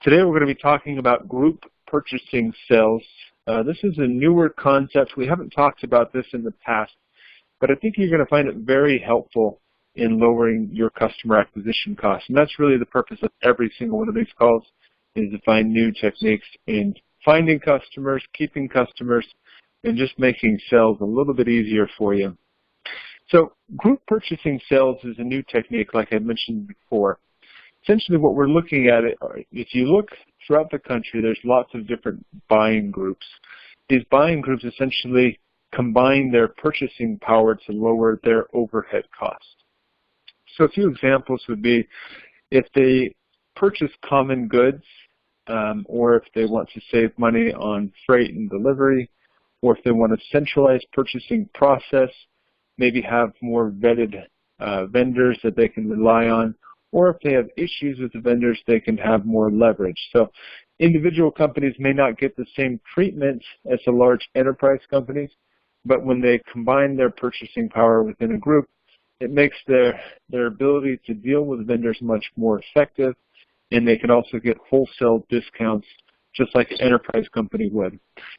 Today we're going to be talking about group purchasing sales. This is a newer concept. We haven't talked about this in the past, but I think you're going to find it very helpful in lowering your customer acquisition costs. And that's really the purpose of every single one of these calls, is to find new techniques in finding customers, keeping customers, and just making sales a little bit easier for you. So group purchasing sales is a new technique, like I mentioned before. Essentially what we're looking at, if you look throughout the country, there's lots of different buying groups. These buying groups essentially combine their purchasing power to lower their overhead costs. So a few examples would be if they purchase common goods, or if they want to save money on freight and delivery, or if they want a centralized purchasing process, maybe have more vetted vendors that they can rely on, or if they have issues with the vendors, they can have more leverage. So individual companies may not get the same treatment as the large enterprise companies, but when they combine their purchasing power within a group, it makes their ability to deal with vendors much more effective, and they can also get wholesale discounts just like an enterprise company would.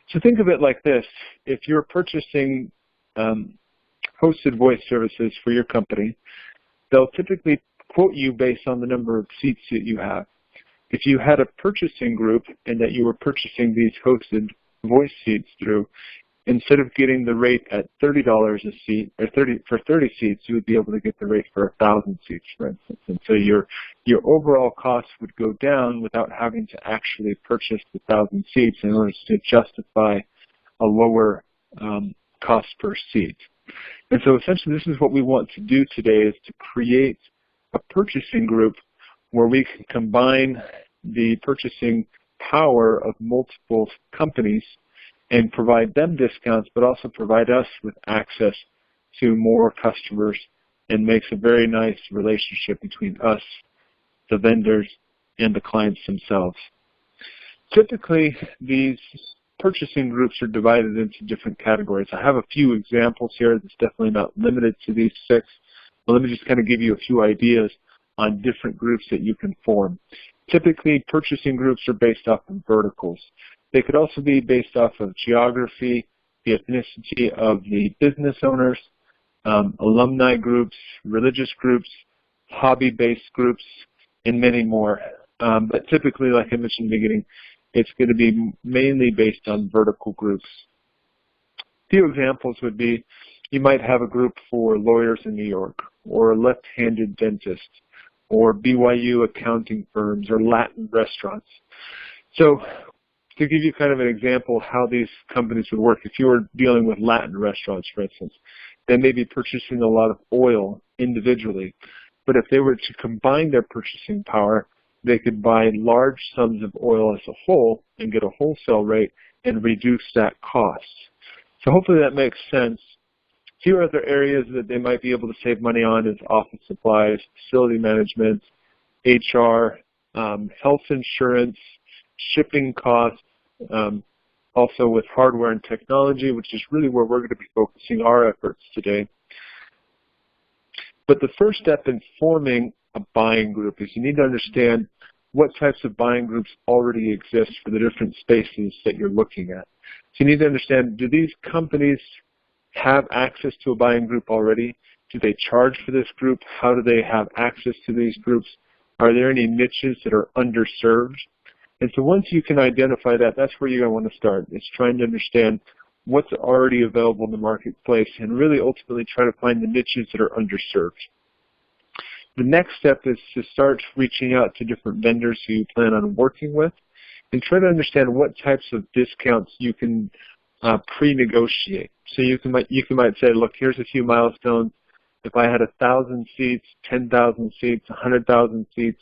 So think of it like this. If you're purchasing hosted voice services for your company, they'll typically quote you based on the number of seats that you have. If you had a purchasing group and that you were purchasing these hosted voice seats through, instead of getting the rate at $30 a seat, or for 30 seats, you would be able to get the rate for 1,000 seats, for instance. And so your overall costs would go down without having to actually purchase the 1,000 seats in order to justify a lower cost per seat. And so essentially this is what we want to do today, is to create a purchasing group where we can combine the purchasing power of multiple companies and provide them discounts, but also provide us with access to more customers, and makes a very nice relationship between us, the vendors, and the clients themselves. Typically, these purchasing groups are divided into different categories. I have a few examples here. It's definitely not limited to these 6. But let me just kind of give you a few ideas on different groups that you can form. Typically, purchasing groups are based off of verticals. They could also be based off of geography, the ethnicity of the business owners, alumni groups, religious groups, hobby-based groups, and many more. But typically, like I mentioned in the beginning, it's going to be mainly based on vertical groups. A few examples would be, you might have a group for lawyers in New York, or a left-handed dentist, or BYU accounting firms, or Latin restaurants. So to give you kind of an example of how these companies would work, if you were dealing with Latin restaurants, for instance, they may be purchasing a lot of oil individually. But if they were to combine their purchasing power, they could buy large sums of oil as a whole and get a wholesale rate and reduce that cost. So hopefully that makes sense. A few other areas that they might be able to save money on is office supplies, facility management, HR, health insurance, shipping costs, also with hardware and technology, which is really where we're going to be focusing our efforts today. But the first step in forming a buying group is you need to understand what types of buying groups already exist for the different spaces that you're looking at. So you need to understand, do these companies have access to a buying group already? Do they charge for this group? How do they have access to these groups? Are there any niches that are underserved? And so once you can identify that, that's where you're going to want to start. It's trying to understand what's already available in the marketplace and really ultimately try to find the niches that are underserved. The next step is to start reaching out to different vendors who you plan on working with and try to understand what types of discounts you can pre-negotiate. So you might say, look, here's a few milestones. If I had 1,000 seats, 10,000 seats, 100,000 seats,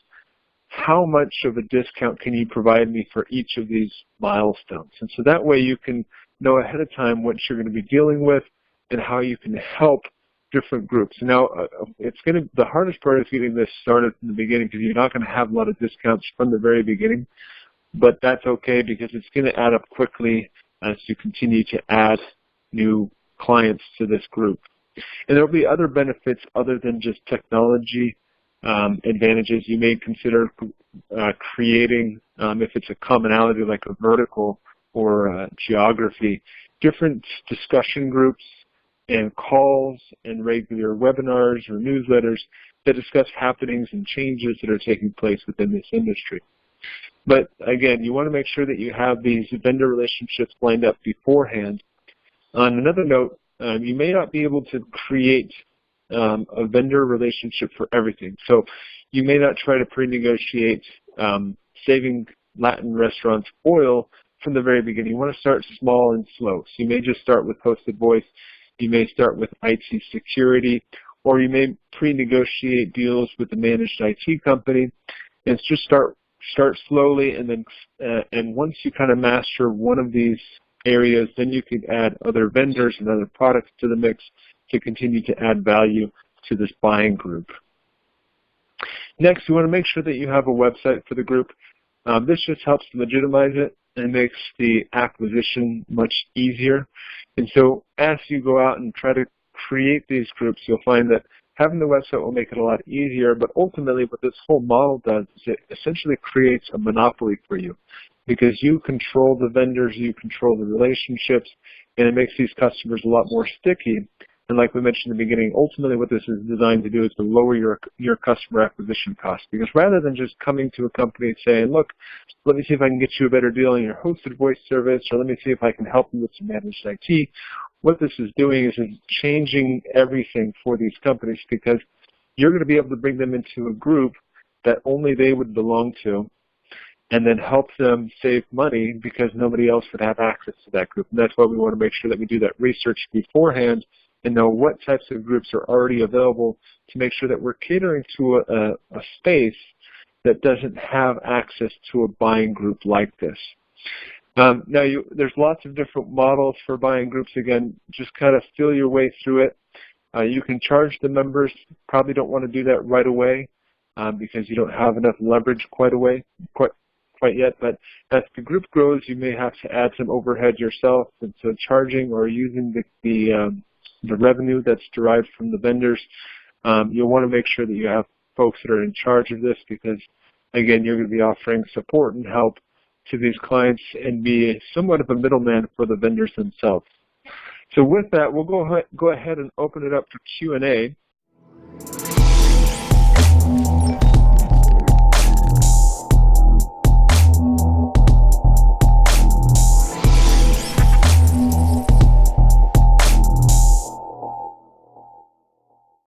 how much of a discount can you provide me for each of these milestones? And so that way you can know ahead of time what you're going to be dealing with and how you can help different groups. Now, the hardest part is getting this started from the beginning, because you're not going to have a lot of discounts from the very beginning, but that's okay because it's going to add up quickly as you continue to add new clients to this group. And there will be other benefits other than just technology advantages. You may consider creating, if it's a commonality like a vertical or geography, different discussion groups and calls and regular webinars or newsletters that discuss happenings and changes that are taking place within this industry. But again, you want to make sure that you have these vendor relationships lined up beforehand. On another note, you may not be able to create a vendor relationship for everything. So you may not try to pre-negotiate saving Latin restaurants oil from the very beginning. You want to start small and slow. So you may just start with hosted voice. You may start with IT security, or you may pre-negotiate deals with the managed IT company, and just start slowly, and then and once you kind of master one of these areas, then you can add other vendors and other products to the mix to continue to add value to this buying group. Next, you want to make sure that you have a website for the group. This just helps legitimize it and makes the acquisition much easier. And so as you go out and try to create these groups, you'll find that having the website will make it a lot easier, but ultimately what this whole model does is it essentially creates a monopoly for you, because you control the vendors, you control the relationships, and it makes these customers a lot more sticky. And like we mentioned in the beginning, ultimately what this is designed to do is to lower your customer acquisition costs. Because rather than just coming to a company and saying, look, let me see if I can get you a better deal on your hosted voice service, or let me see if I can help you with some managed IT, what this is doing is it's changing everything for these companies, because you're going to be able to bring them into a group that only they would belong to, and then help them save money because nobody else would have access to that group. And that's why we want to make sure that we do that research beforehand and know what types of groups are already available to make sure that we're catering to a space that doesn't have access to a buying group like this. Now, there's lots of different models for buying groups. Again, just kind of feel your way through it. You can charge the members. Probably don't want to do that right away because you don't have enough leverage quite yet. But as the group grows, you may have to add some overhead yourself, and so charging or using the revenue that's derived from the vendors. You'll want to make sure that you have folks that are in charge of this, because again, you're going to be offering support and help to these clients and be somewhat of a middleman for the vendors themselves. So with that, we'll go ahead and open it up for Q&A.